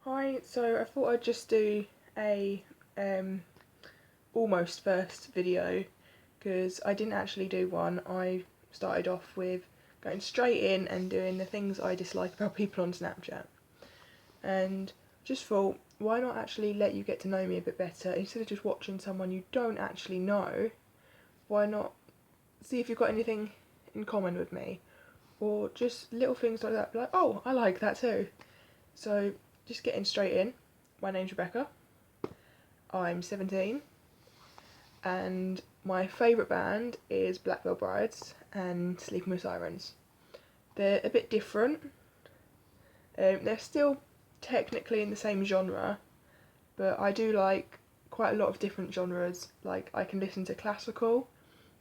Hi, so I thought I'd just do a almost first video because I didn't actually do one. I started off with going straight in and doing the things I dislike about people on Snapchat, and just thought, why not actually let you get to know me a bit better instead of just watching someone you don't actually know? Why not see if you've got anything in common with me, or just little things like that, like, oh, I like that too. So just getting straight in, my name's Rebecca. I'm 17 and my favourite band is Black Veil Brides and Sleeping with Sirens. They're a bit different. They're still technically in the same genre, but I do like quite a lot of different genres. Like, I can listen to classical,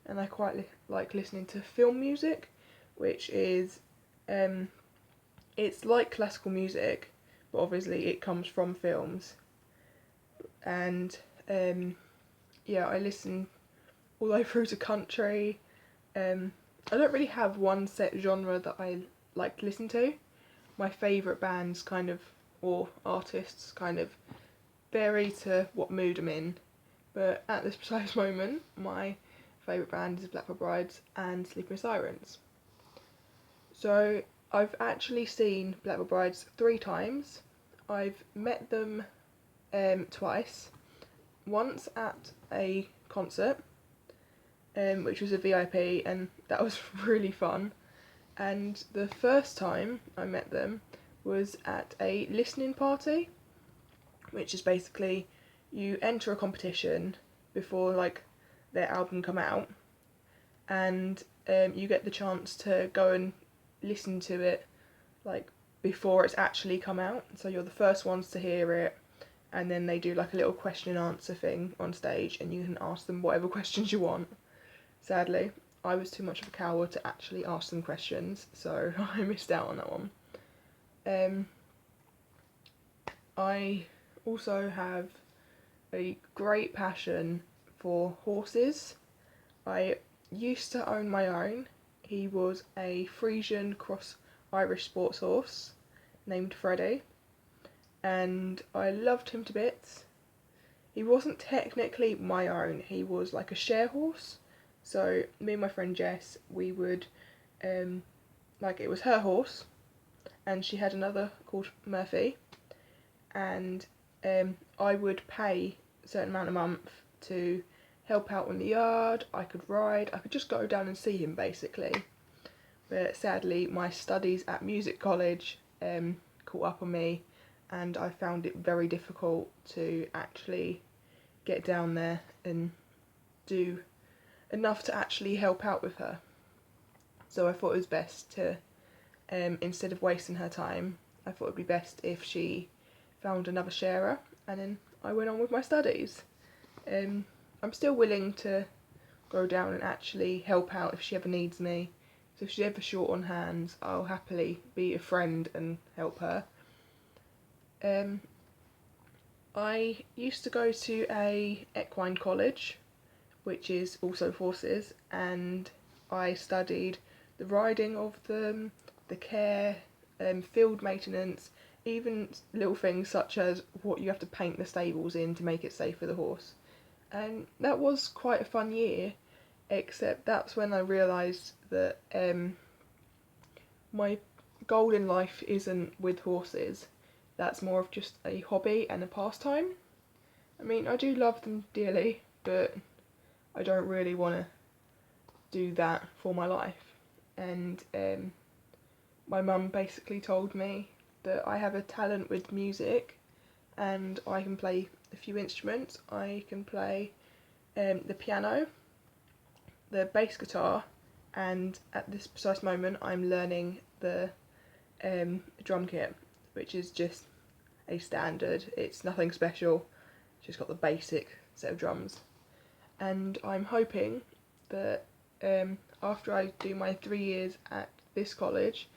and I quite like listening to film music, which is it's like classical music, but obviously it comes from films. And yeah, I listen all the way through to country. I don't really have one set genre that I like to listen to. My favourite bands or artists kind of vary to what mood I'm in. But at this precise moment, my favourite band is Black Veil Brides and Sleeping with Sirens. So I've actually seen Black Veil Brides 3 times. I've met them twice. Once at a concert, which was a VIP, and that was really fun. And the first time I met them was at a listening party, which is basically you enter a competition before like their album come out, and you get the chance to go and listen to it like before it's actually come out. So you're the first ones to hear it, and then they do like a little question and answer thing on stage, and you can ask them whatever questions you want. Sadly, I was too much of a coward to actually ask them questions, so I missed out on that one. Um, I also have a great passion for horses. I used to own my own. He was a Frisian cross Irish sports horse named Freddie, and I loved him to bits. He wasn't technically my own, he was like a share horse. So me and my friend Jess, we would like, it was her horse, and she had another called Murphy, and I would pay a certain amount a month to help out in the yard. I could ride, I could just go down and see him basically. But sadly, my studies at music college caught up on me, and I found it very difficult to actually get down there and do enough to actually help out with her. So I thought it was best to, instead of wasting her time, I thought it would be best if she found another sharer, and then I went on with my studies. I'm still willing to go down and actually help out if she ever needs me. So if she's ever short on hands, I'll happily be a friend and help her. I used to go to a equine college, which is also horses, and I studied the riding of them, the care, field maintenance, even little things such as what you have to paint the stables in to make it safe for the horse. And that was quite a fun year, except that's when I realised that my goal in life isn't with horses. That's more of just a hobby and a pastime. I mean, I do love them dearly, but I don't really want to do that for my life. And my mum basically told me that I have a talent with music, and I can play a few instruments. I can play the piano, the bass guitar, and at this precise moment I'm learning the drum kit, which is just a standard. It's nothing special, just got the basic set of drums. And I'm hoping that after I do my 3 years at this college,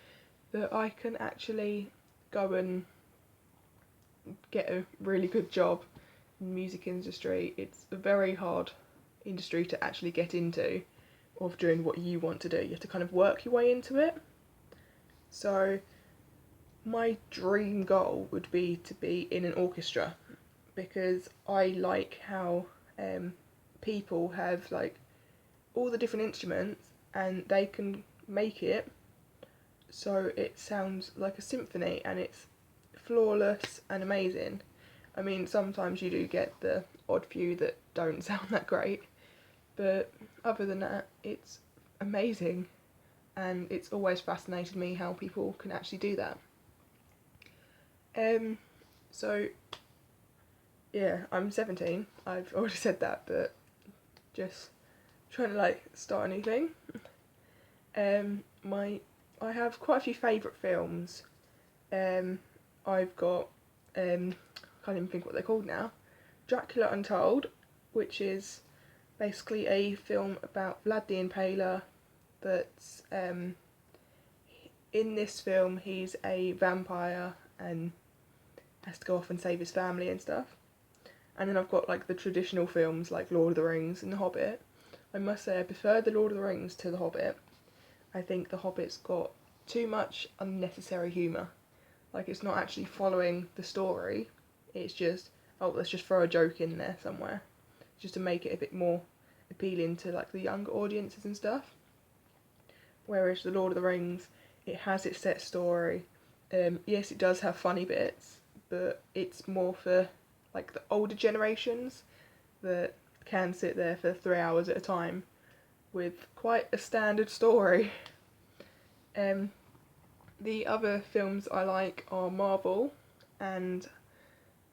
that I can actually go and get a really good job in the music industry. It's a very hard industry to actually get into, of doing what you want to do. You have to kind of work your way into it. So my dream goal would be to be in an orchestra, because I like how people have like all the different instruments and they can make it so it sounds like a symphony and it's flawless and amazing. I mean, sometimes you do get the odd few that don't sound that great, but other than that, it's amazing, and it's always fascinated me how people can actually do that. Um, so yeah, I'm 17. I've already said that, but just trying to like start a new thing. My I have quite a few favourite films. I've got I can't even think what they're called now. Dracula Untold, which is basically a film about Vlad the Impaler. That's in this film he's a vampire and has to go off and save his family and stuff. And then I've got like the traditional films like Lord of the Rings and The Hobbit. I must say I prefer The Lord of the Rings to The Hobbit. I think The Hobbit's got too much unnecessary humour. Like, it's not actually following the story, it's just, oh, let's just throw a joke in there somewhere, just to make it a bit more appealing to like the younger audiences and stuff. Whereas The Lord of the Rings, it has its set story. Yes, it does have funny bits, but it's more for like the older generations that can sit there for 3 hours at a time with quite a standard story. The other films I like are Marvel, and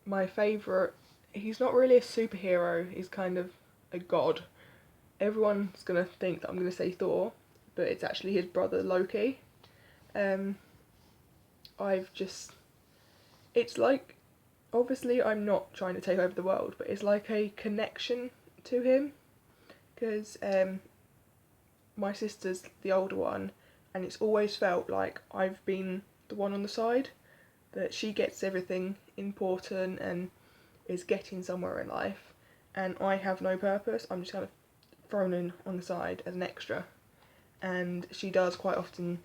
my favourite, he's not really a superhero, he's kind of a god. Everyone's going to think that I'm going to say Thor, but it's actually his brother Loki. Um, I've just, it's like, obviously I'm not trying to take over the world, but it's like a connection to him, because my sister's the older one, and it's always felt like I've been the one on the side, that she gets everything important and is getting somewhere in life, and I have no purpose. I'm just kind of thrown in on the side as an extra. And she does quite often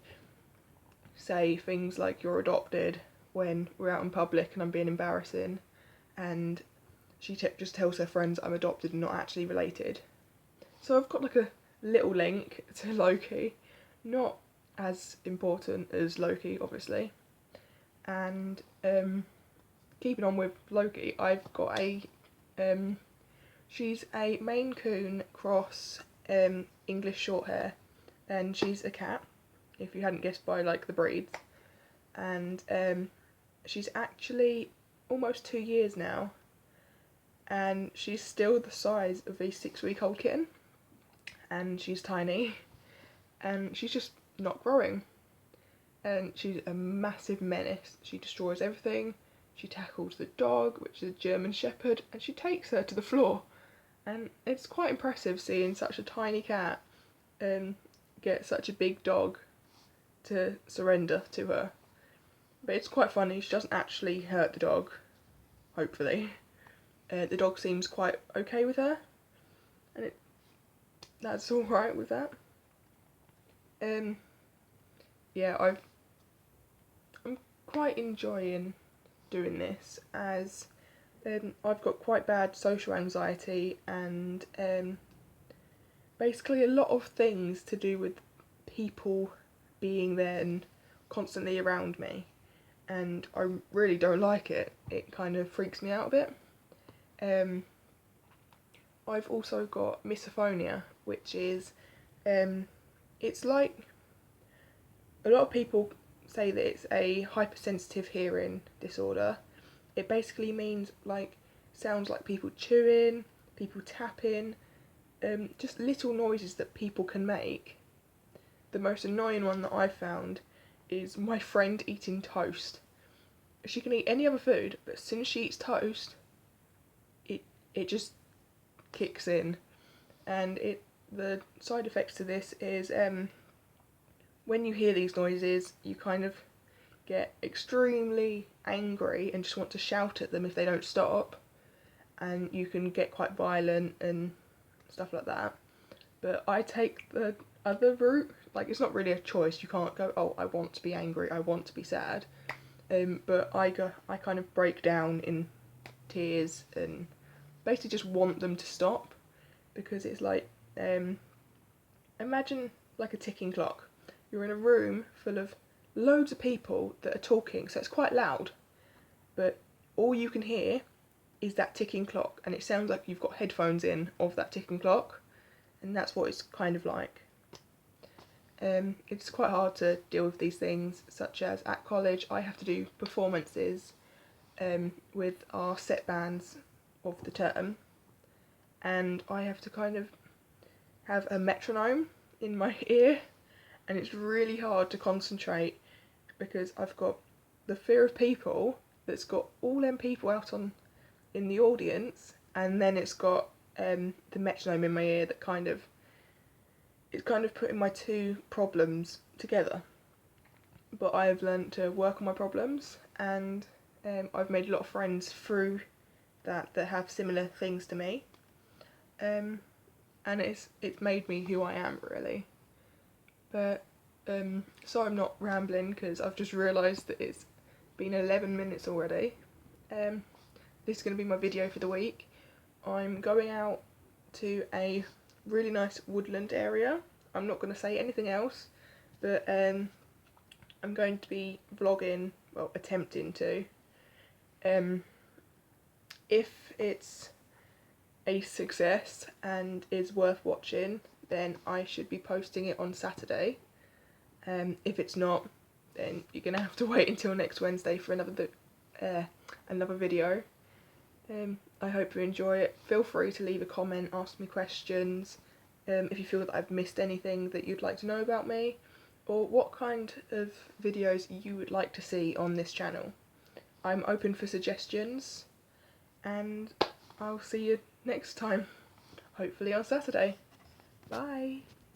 say things like, "You're adopted," when we're out in public and I'm being embarrassing, and she just tells her friends I'm adopted and not actually related. So I've got like a little link to Loki, not as important as Loki, obviously. And keeping on with Loki, I've got she's a Maine Coon cross English Shorthair, and she's a cat, if you hadn't guessed by like the breeds. And she's actually almost 2 years now, and she's still the size of a 6-week-old kitten, and she's tiny, and she's just not growing. And she's a massive menace. She destroys everything. She tackles the dog, which is a German Shepherd, and she takes her to the floor. And it's quite impressive seeing such a tiny cat get such a big dog to surrender to her. But it's quite funny, she doesn't actually hurt the dog, hopefully. The dog seems quite okay with her, and that's alright with that. Yeah, I'm quite enjoying doing this, as I've got quite bad social anxiety, and basically a lot of things to do with people being there and constantly around me, and I really don't like it. It kind of freaks me out a bit. I've also got misophonia, which is it's like, a lot of people say that it's a hypersensitive hearing disorder. It basically means like sounds like people chewing, people tapping, just little noises that people can make. The most annoying one that I've found is my friend eating toast. She can eat any other food, but as soon as she eats toast, it just kicks in. And the side effects to this is when you hear these noises, you kind of get extremely angry and just want to shout at them if they don't stop, and you can get quite violent and stuff like that. But I take the other route. Like, it's not really a choice. You can't go, oh, I want to be angry, I want to be sad. but I kind of break down in tears and basically just want them to stop, because it's like, imagine like a ticking clock. You're in a room full of loads of people that are talking, so it's quite loud, but all you can hear is that ticking clock, and it sounds like you've got headphones in of that ticking clock, and that's what it's kind of like. It's quite hard to deal with these things, such as at college I have to do performances with our set bands of the term, and I have to kind of have a metronome in my ear, and it's really hard to concentrate because I've got the fear of people that's got all them people out in the audience, and then it's got the metronome in my ear that it's kind of putting my two problems together. But I've learned to work on my problems, and I've made a lot of friends through that have similar things to me, and it's made me who I am, really. But so I'm not rambling because I've just realised that it's been 11 minutes already. This is going to be my video for the week. I'm going out to a really nice woodland area. I'm not going to say anything else, but I'm going to be vlogging, well, attempting to. If it's a success and is worth watching, then I should be posting it on Saturday. If it's not, then you're going to have to wait until next Wednesday for another video. I hope you enjoy it. Feel free to leave a comment, ask me questions, if you feel that I've missed anything that you'd like to know about me, or what kind of videos you would like to see on this channel. I'm open for suggestions, and I'll see you next time, hopefully on Saturday. Bye!